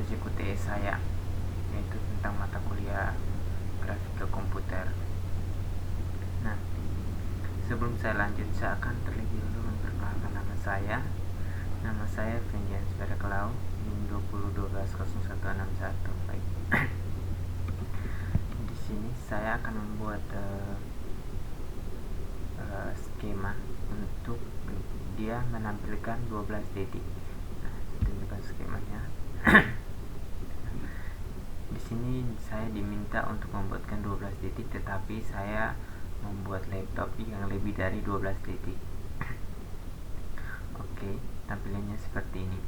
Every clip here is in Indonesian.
proyek UTS saya, yaitu tentang mata kuliah grafika komputer. Nah, sebelum saya lanjut, saya akan terlebih dahulu memperkenalkan nama saya. Nama saya Venjans Bereklau, NIM 20120161. Baik. Di sini saya akan membuat skema untuk dia menampilkan 12 titik. Nah, saya tunjukkan skemanya. Di sini saya diminta untuk membuatkan 12 titik, tetapi saya membuat laptop yang lebih dari 12 titik. Oke, tampilannya seperti ini.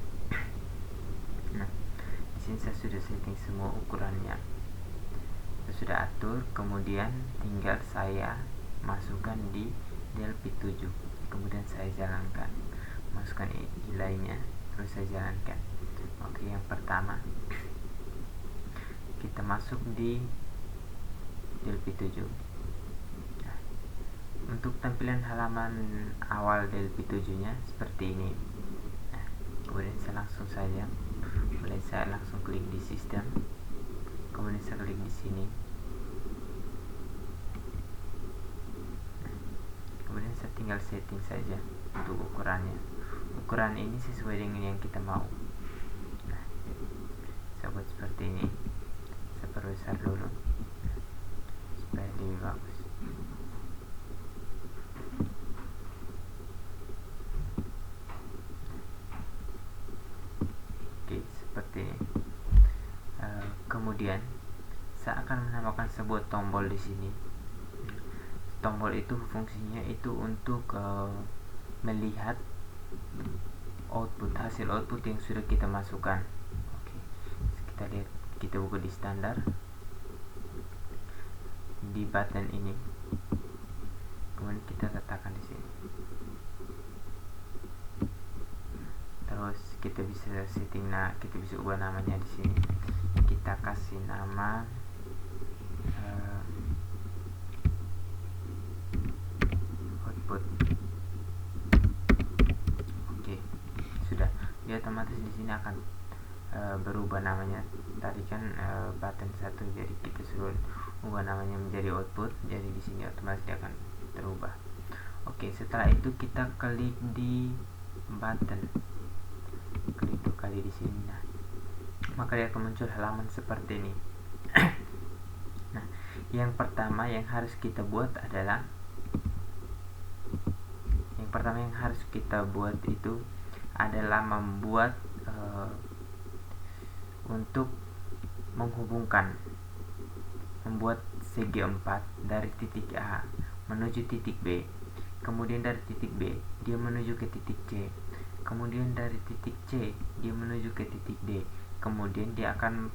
Nah, di sini saya sudah setting semua ukurannya. Saya sudah atur, kemudian tinggal saya masukkan di DLP7. Kemudian saya jalankan. Masukkan nilainya, terus saya jalankan. Oke, yang pertama kita masuk di DLP7. Nah, untuk tampilan halaman awal DLP7 nya seperti ini. Nah, kemudian saya langsung klik di sistem, kemudian saya klik di sini. Kemudian saya tinggal setting saja untuk ukurannya. Ukuran ini sesuai dengan yang kita mau. Nah, saya buat seperti ini. Saya perbesar dulu supaya lebih bagus. Oke, seperti ini. Kemudian saya akan menambahkan sebuah tombol di sini. Tombol itu fungsinya itu untuk melihat hasil output yang sudah kita masukkan. Oke, kita lihat, kita buka di standar, di button ini, kemudian kita letakkan di sini. Terus kita bisa setting, kita bisa ubah namanya di sini. Kita kasih nama output. Oke, sudah. Dia otomatis di sini akan berubah namanya. Tadi kan button 1, jadi kita suruh ubah namanya menjadi output. Jadi di sini otomatis dia akan terubah. Oke, setelah itu kita klik di button, klik 2 kali di sini. Nah, maka dia akan muncul halaman seperti ini. Nah, yang pertama yang harus kita buat itu adalah membuat untuk membuat segi 4 dari titik A menuju titik B, kemudian dari titik B dia menuju ke titik C, kemudian dari titik C dia menuju ke titik D, kemudian dia akan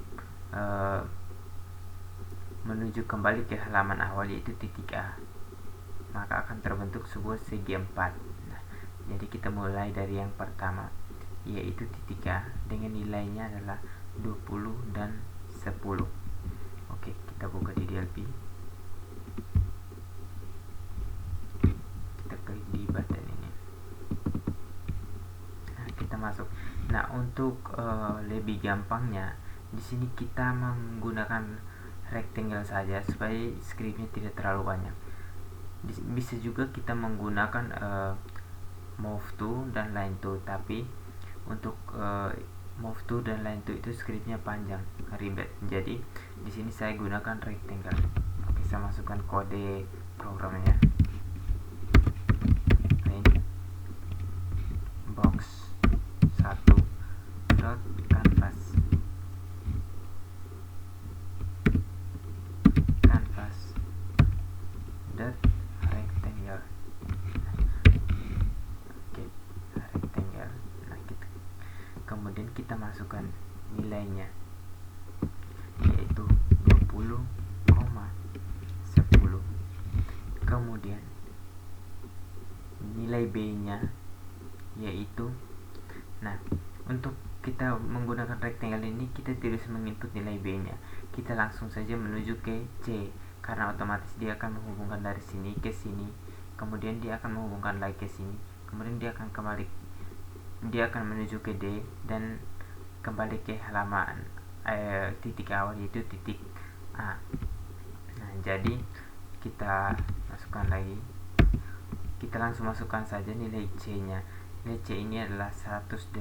menuju kembali ke halaman awal, yaitu titik A. Maka akan terbentuk sebuah segi 4. Nah, jadi kita mulai dari yang pertama, yaitu titik A, dengan nilainya adalah 20 dan 10. Oke, kita buka di DLP. Kita klik di button ini. Nah, kita masuk. Nah, untuk lebih gampangnya, di sini kita menggunakan rectangle saja supaya scriptnya tidak terlalu banyak. Bisa juga kita menggunakan move to dan line to, tapi untuk move to dan line to itu scriptnya panjang, ribet. Jadi di sini saya gunakan rectangle. Oke, saya masukkan kode programnya. Line box 1 dot canvas dot rectangle. Oke, rectangle. Nah, kemudian kita masukkan nilainya, yaitu 20,10. Kemudian nilai B nya yaitu, nah, untuk kita menggunakan rectangle ini kita tidak usah menginput nilai B nya, kita langsung saja menuju ke C, karena otomatis dia akan menghubungkan dari sini ke sini, kemudian dia akan menghubungkan lagi ke sini, kemudian dia akan menuju ke D dan kembali ke halaman titik awal yaitu titik A. Nah, jadi kita masukkan lagi, kita langsung masukkan saja nilai C nya. Nilai C ini adalah 180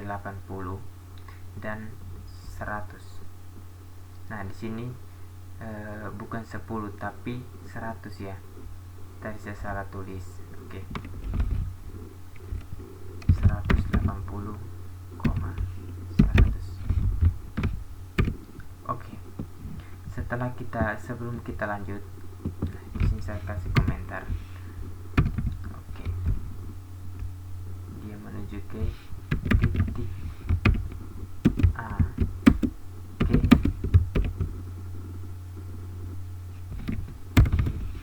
dan 100. Nah, di sini bukan 10 tapi 100 ya, tadi saya salah tulis. Oke, 180, 100. Oke, sebelum kita lanjut, di sini saya kasih komentar. Oke, dia menuju ke titik A, ke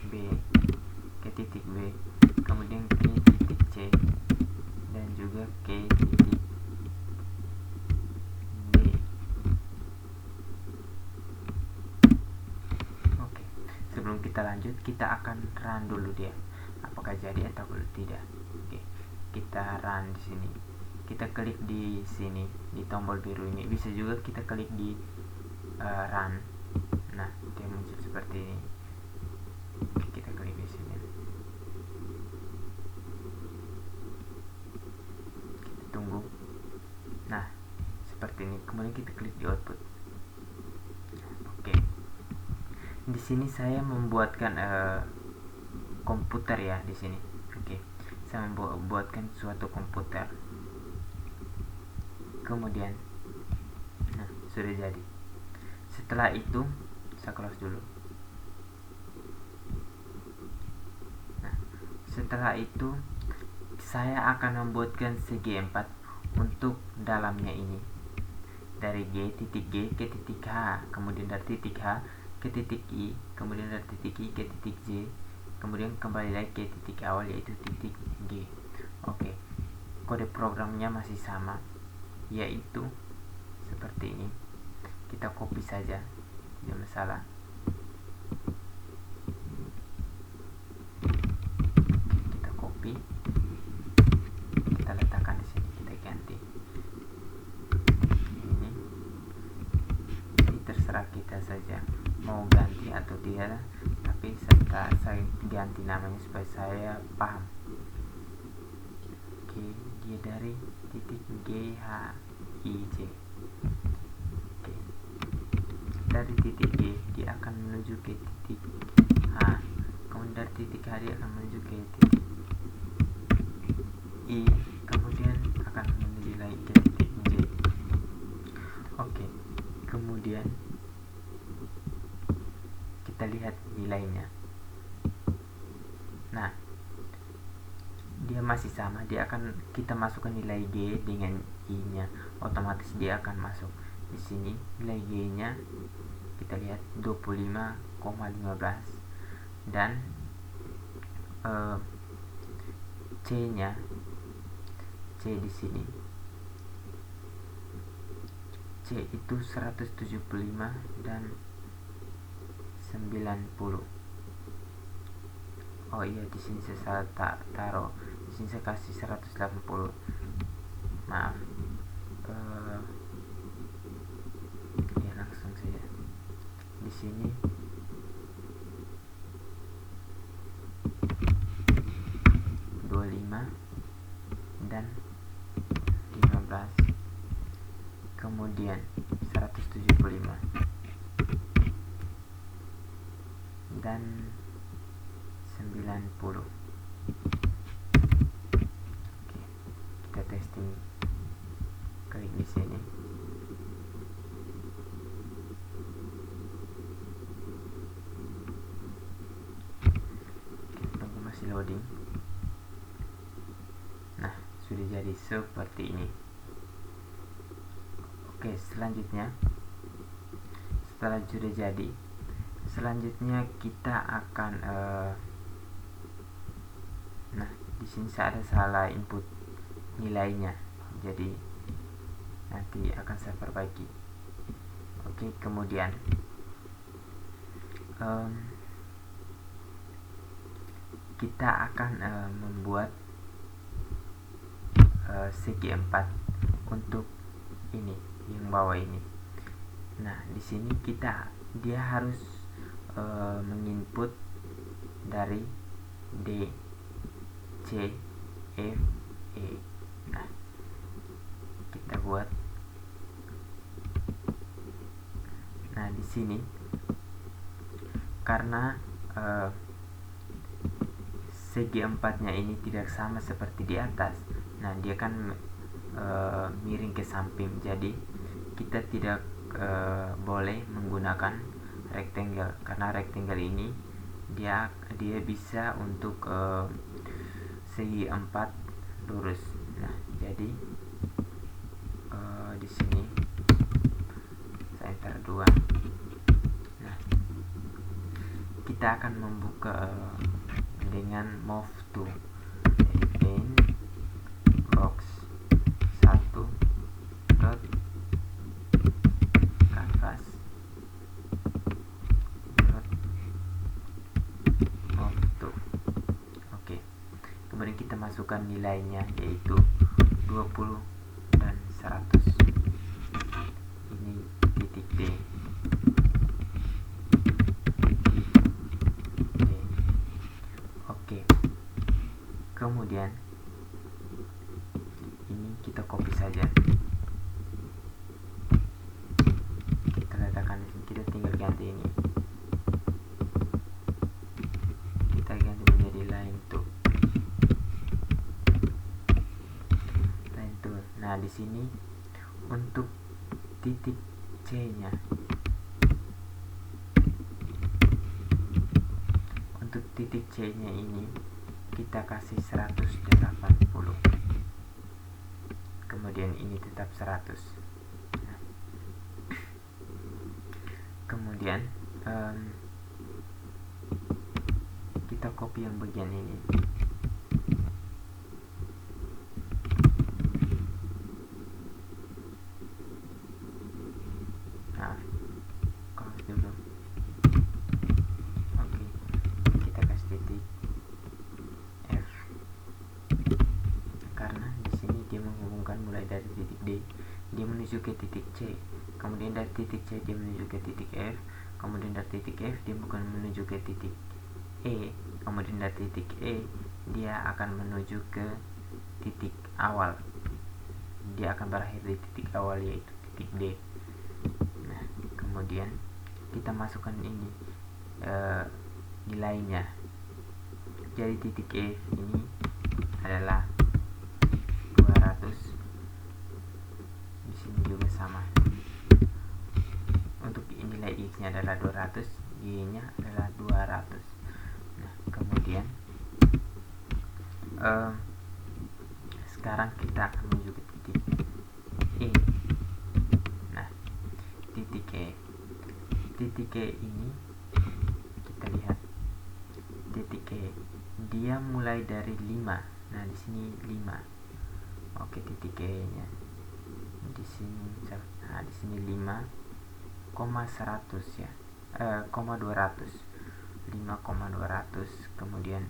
B, ke titik B, kemudian ke titik C, dan juga ke titik D. Oke, sebelum kita lanjut, kita akan run dulu dia, apakah jadi atau tidak. Oke, kita run di sini. Kita klik di sini di tombol biru ini. Bisa juga kita klik di run. Nah, dia muncul seperti ini. Oke, kita klik di sini. Kita tunggu. Nah, seperti ini. Kemudian kita klik di output. Oke. Di sini saya membuatkan komputer ya di sini. Oke. Saya membuatkan suatu komputer. Kemudian sudah jadi. Setelah itu saya close dulu. Nah, setelah itu saya akan membuatkan segi 4 untuk dalamnya ini, dari titik G ke titik H, kemudian dari titik H ke titik I, kemudian dari titik I ke titik J, kemudian kembali lagi ke titik awal yaitu titik G. Oke, kode programnya masih sama, yaitu seperti ini. Kita copy saja, tidak masalah. Kita copy, kita letakkan di sini, kita ganti ini. Jadi terserah kita saja mau ganti atau tidak, tapi saya ganti namanya supaya saya paham. Oke, dia dari titik G H I J. Oke, dari titik G dia akan menuju ke titik H, kemudian dari titik H dia akan menuju ke titik I, kemudian akan menuju lagi ke titik J. Oke, kemudian kita lihat nilainya. Nah, dia masih sama, kita masukkan nilai G dengan I nya, otomatis dia akan masuk. Di sini nilai G nya kita lihat 25,15 dan C nya, C di sini C itu 175 dan 90. Oh iya, di sini saya salah taruh. Di sini saya kasih 180. Maaf. Ya langsung saja. Di sini 25 dan 15. Kemudian 175 dan 90. Oke, kita testing. Klik di sini. Kita tunggu masih loading. Nah, sudah jadi seperti ini. Oke, selanjutnya setelah sudah jadi, selanjutnya kita akan nah, di sini saya ada salah input nilainya, jadi nanti akan saya perbaiki. Oke, kemudian kita akan membuat segi 4 untuk ini yang bawah ini. Nah, di sini dia harus menginput dari D, C, F, E. Nah, kita buat. Nah, di sini karena segi empatnya ini tidak sama seperti di atas, nah dia kan miring ke samping, jadi kita tidak boleh menggunakan rectangle, karena rectangle ini dia bisa untuk segi 4 lurus. Nah, jadi di sini saya enter 2. Nah, kita akan membuka dengan move to, jadi paint box 1 dot canvas dot move to. Oke, kemudian kita masukkan nilainya, yaitu 20 dan 100. Ini titik D. Oke, kemudian ini kita copy saja, kita letakkan di sini. Kita tinggal ganti ini, kita ganti menjadi line 2. Nah, di sini untuk titik C-nya, untuk titik C-nya ini kita kasih 180. Kemudian ini tetap 100. Nah, kemudian kita copy yang bagian ini. Nah, close dulu. Oke, kita kasih titik F, karena di sini dia menghubungkan mulai dari titik D, dia menuju ke titik C, kemudian dari titik C dia menuju ke titik F, kemudian dari titik F dia bukan menuju ke titik E, kemudian dari titik E dia akan menuju ke titik awal, dia akan berakhir di titik awal, yaitu titik D. Nah, kemudian kita masukkan ini nilainya, jadi titik F ini adalah 200, di sini juga sama. Untuk nilai X nya adalah 200, Y nya adalah 200. Nah, kemudian sekarang kita akan menuju ke titik E. Nah, titik E ini kita lihat, titik E dia mulai dari 5. Nah, di sini 5. Oke, titik E nya di sini. Nah, di sini 5,100 ya, 200, 5,200. Kemudian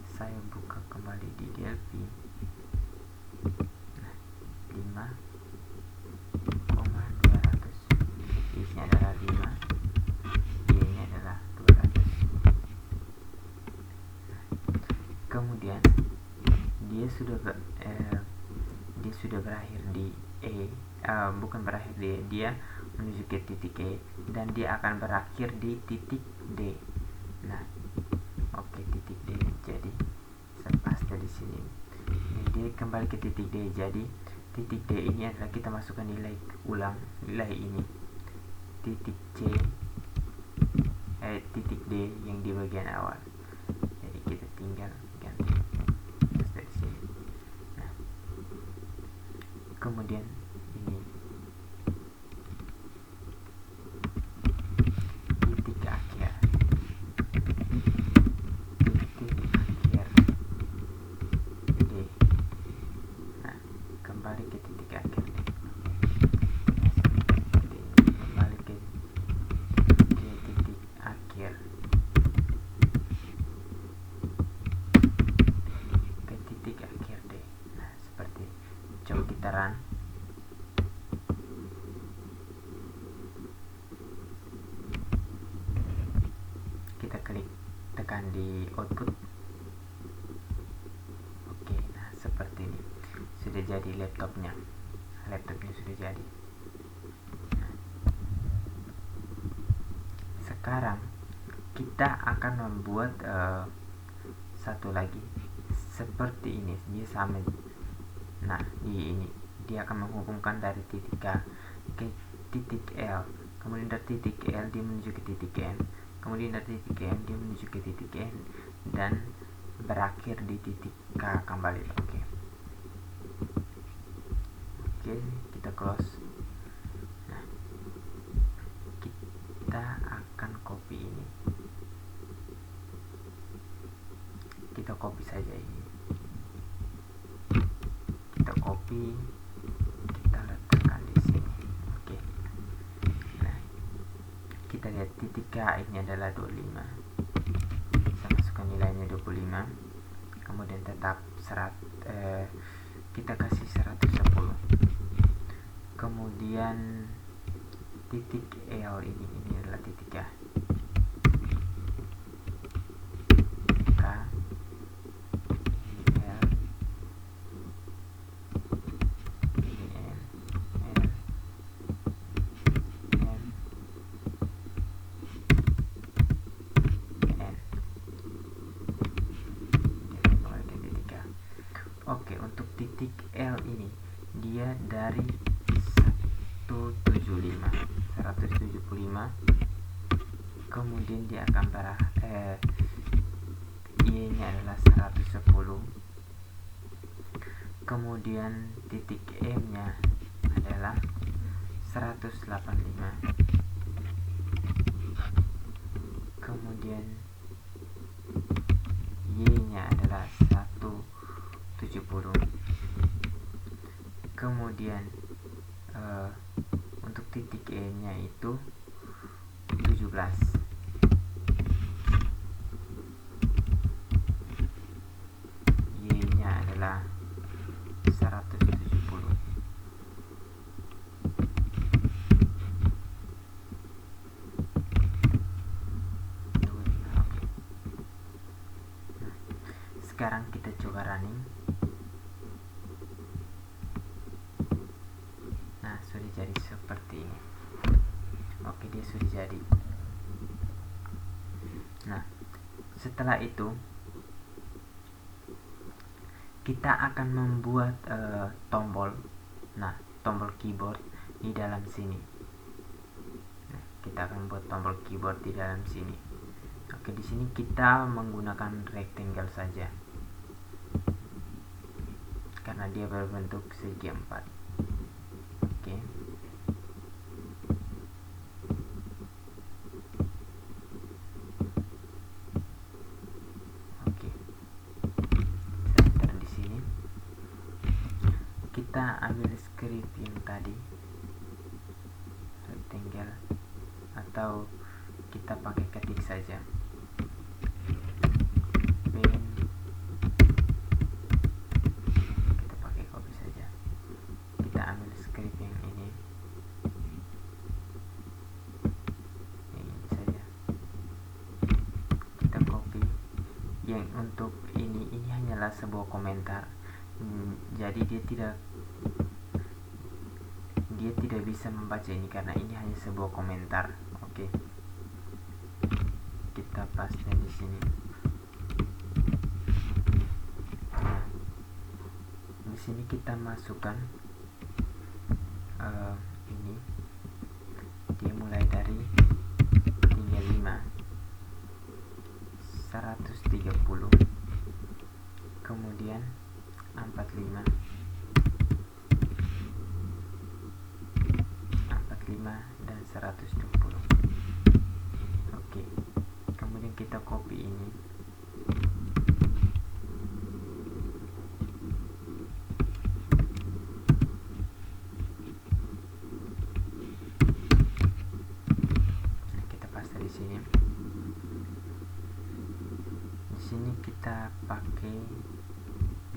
saya buka kembali di Delphi. Nah, 5,200, X nya adalah 5, Y nya adalah 200. Nah, kemudian dia sudah berakhir di E, bukan berakhir di E, dia menuju ke titik E, dan dia akan berakhir di titik D. Nah, oke, titik D, jadi saya paste di sini. Dia kembali ke titik D, jadi titik D ini adalah kita masukkan nilai ulang, nilai ini, titik C, titik D yang di bagian awal. Jadi kita tinggal ganti dari sini. Nah, kemudian ini titik akhir, D. Nah, kembali ke titik akhir D. Kembali ke titik akhir, ke titik akhir D. Nah, seperti coba kita run. kita klik tekan di output. Oke, nah seperti ini sudah jadi laptopnya sudah jadi. Nah, sekarang kita akan membuat satu lagi seperti ini, dia sama. Nah, ini dia akan menghubungkan dari titik K ke titik L, kemudian dari titik L dia menuju ke titik N, kemudian dari titik N dia menuju ke titik N, dan berakhir di titik K kembali. Oke, kita close. Nah, kita akan copy ini, kita copy saja ini, kita copy, kita letakkan di sini. Oke, nah kita lihat titik K ini adalah 25, saya masukkan nilainya 25, kemudian tetap kita kasih 110, kemudian titik L ini adalah titik K, L, ini N, L, N, N. Oke, untuk titik L ini dia dari 175, kemudian dia akan Y nya adalah 110, kemudian titik M nya adalah 185, kemudian Y nya adalah 170, kemudian untuk titik E nya itu 17, Y nya adalah 170. Sekarang kita coba running. Nah, sudah jadi seperti ini. Oke, dia sudah jadi. Nah, setelah itu kita akan membuat tombol. Nah, tombol keyboard di dalam sini. Nah, kita akan membuat tombol keyboard di dalam sini. Oke, di sini kita menggunakan rectangle saja, karena dia berbentuk segi 4. Oke. Oke. Saya di sini. Kita ambil script yang tadi, rectangle, atau kita pakai ketik saja. Yang untuk ini hanyalah sebuah komentar, jadi dia tidak bisa membaca ini karena ini hanya sebuah komentar. Oke, kita paste di sini. Nah, di sini kita masukkan ini, dia mulai dari 35, 130, kemudian 45, 45 dan 120. Oke, kemudian kita copy ini. Nah, kita paste di sini. Di sini kita pakai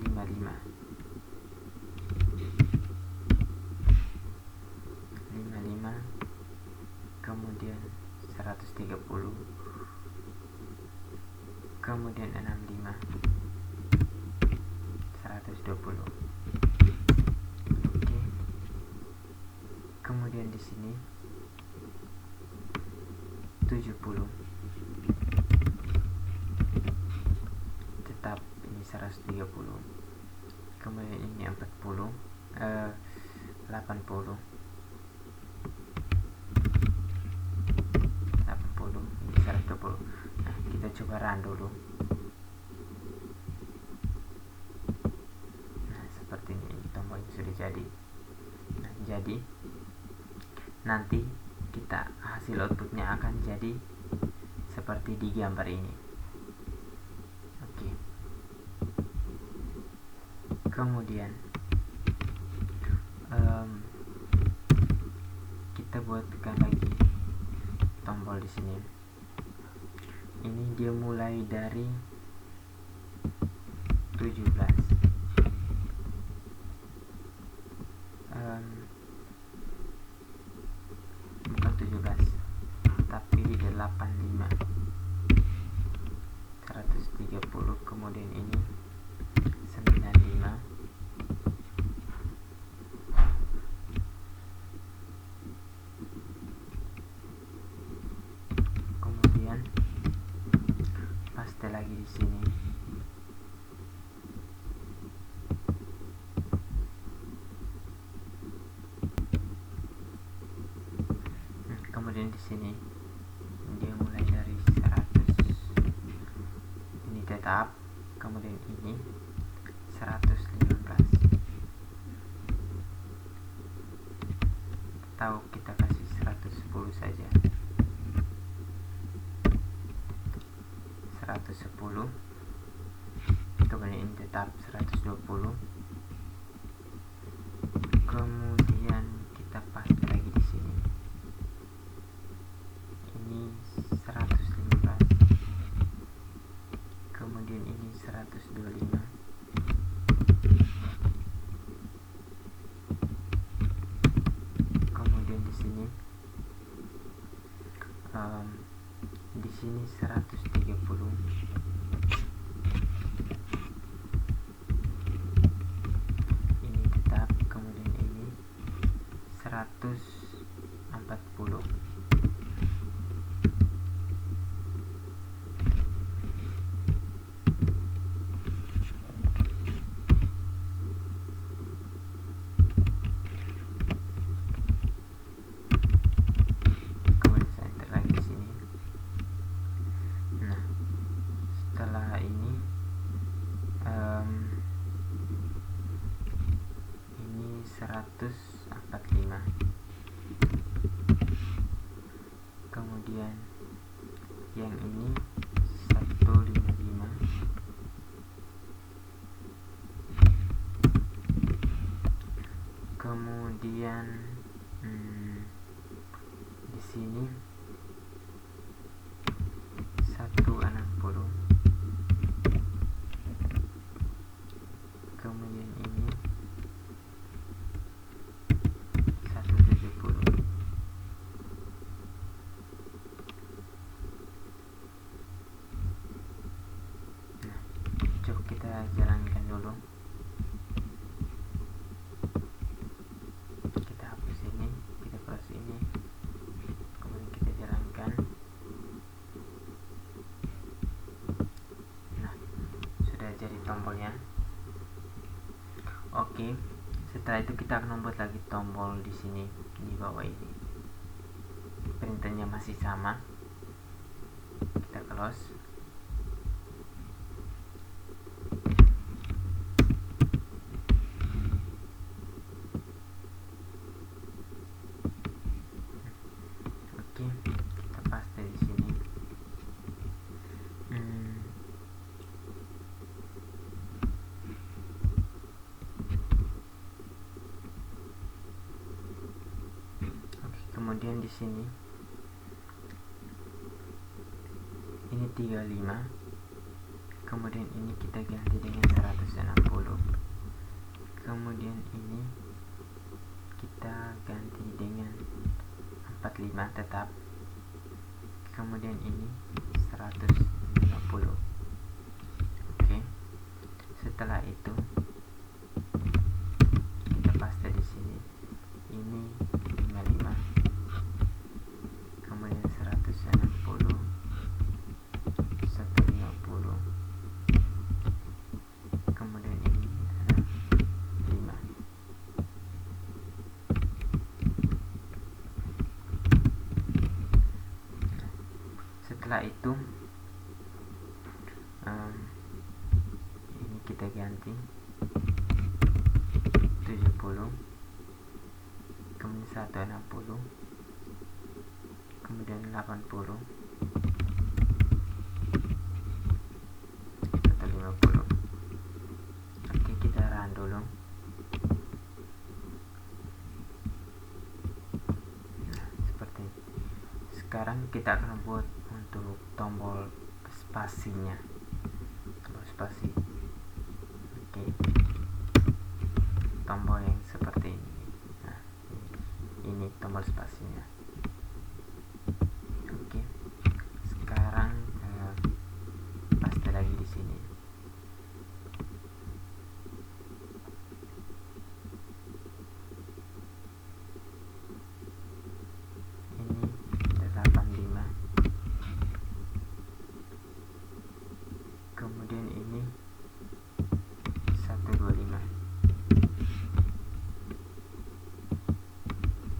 55, kemudian 130, kemudian 65, 120. Oke. Kemudian di sini 70, tetap ini 130. Kemudian ini 80, 80, ini 120. Nah, kita coba run dulu. Nah, seperti ini tombolnya sudah jadi. Nah, jadi nanti kita hasil outputnya akan jadi seperti di gambar ini. Oke. Kemudian kita buatkan lagi tombol di sini. Ini dia mulai dari 17. Bukan 17, tapi 85, 130. Kemudian ini 95, kemudian paste lagi di sini. Kemudian di sini dia mulai dari 100, ini tetap, kemudian ini 115. Atau kita kasih 110 saja. 110. Kemudian ini tetap 120. Kemudian kita paste lagi di sini. Ini 115. Kemudian ini 125. Kemudian di sini 130. Ini tetap, kemudian ini 140. Ini 145. Kemudian yang ini 155. Kemudian di sini 160. Kemudian ini 170. Nah, coba kita jalankan dulu. Kita hapus ini, kita close ini, kemudian kita jalankan. Nah, sudah jadi tombolnya. Oke, setelah itu kita akan membuat lagi tombol di sini, di bawah ini. Printernya masih sama. Kita close. Oke, kita paste di sini. Kemudian di sini ini 35. Kemudian ini kita ganti dengan 160. Kemudian ini kita ganti dengan 45 tetap. Kemudian ini 150. nanti 70, kemudian 160, kemudian 80 atau 50. Oke, kita run dulu. Nah, seperti ini. Sekarang kita akan buat untuk tombol spasinya, tombol spasi. Oke, tombol yang seperti ini. Nah, ini tombol spasinya. Oke, sekarang paste lagi di sini. Ini 85, kemudian ini 125.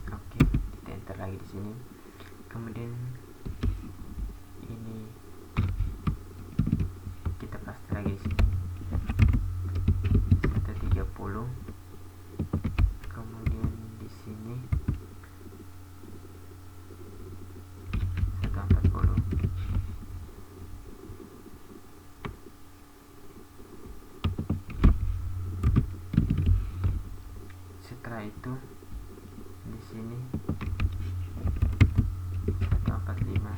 Oke, kita enter lagi di sini. Kemudian ini kita paste lagi di sini 130, kemudian di sini 140. Setelah itu di sini 145,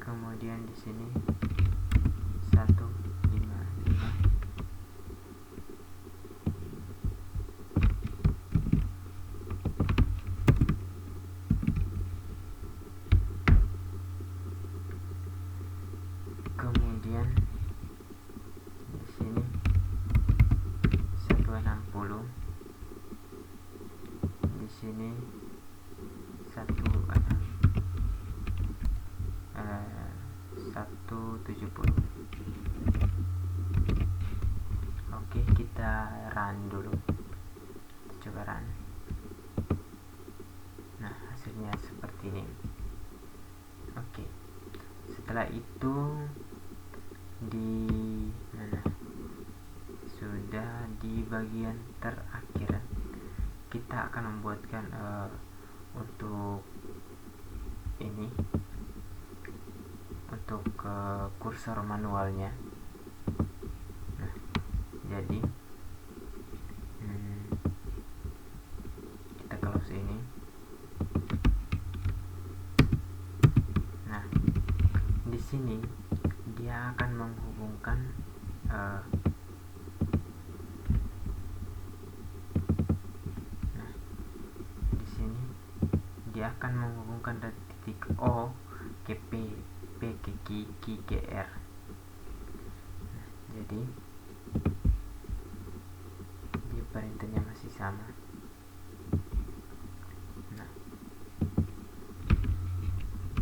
kemudian di sini 155, kemudian di sini 160, di sini 170. Oke, kita run dulu. Kita coba run. Nah, hasilnya seperti ini. Oke, setelah itu di mana? Sudah di bagian terakhir kita akan membuatkan untuk ini, untuk kursor manualnya. Nah, jadi kita close ini. Nah, di sini dia akan menghubungkan akan menghubungkan dari titik O ke P ke Q ke R. Nah, jadi dia perintahnya masih sama. Nah,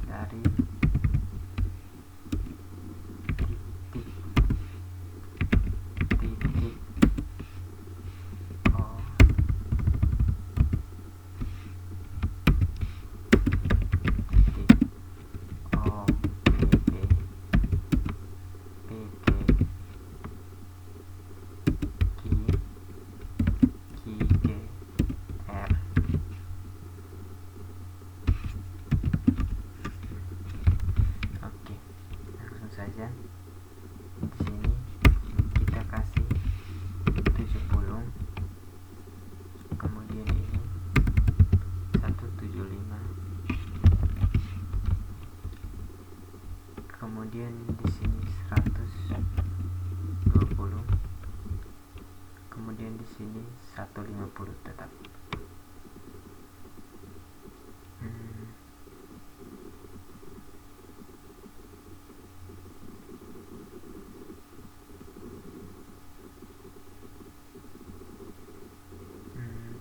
dari titik O saja. Di sini kita kasih 70, kemudian ini 175, kemudian di sini 120, kemudian di sini 150 tetap.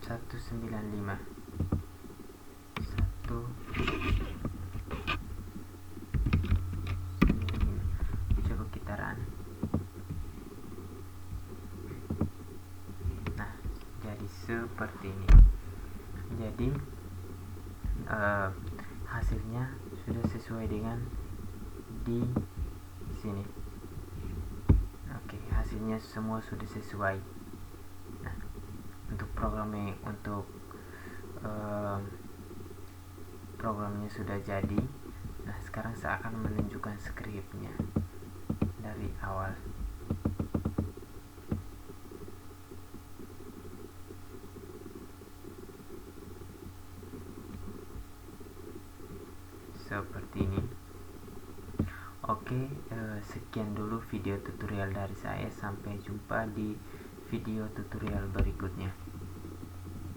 Satu 95, coba kita run. Nah, jadi seperti ini. Jadi hasilnya sudah sesuai dengan di sini. Oke, hasil hasilnya semua sudah sesuai. Nah, untuk programnya programnya sudah jadi. Nah, sekarang saya akan menunjukkan skripnya dari awal. Seperti ini. Oke, sekian dulu video tutorial dari saya. Sampai jumpa di video tutorial berikutnya.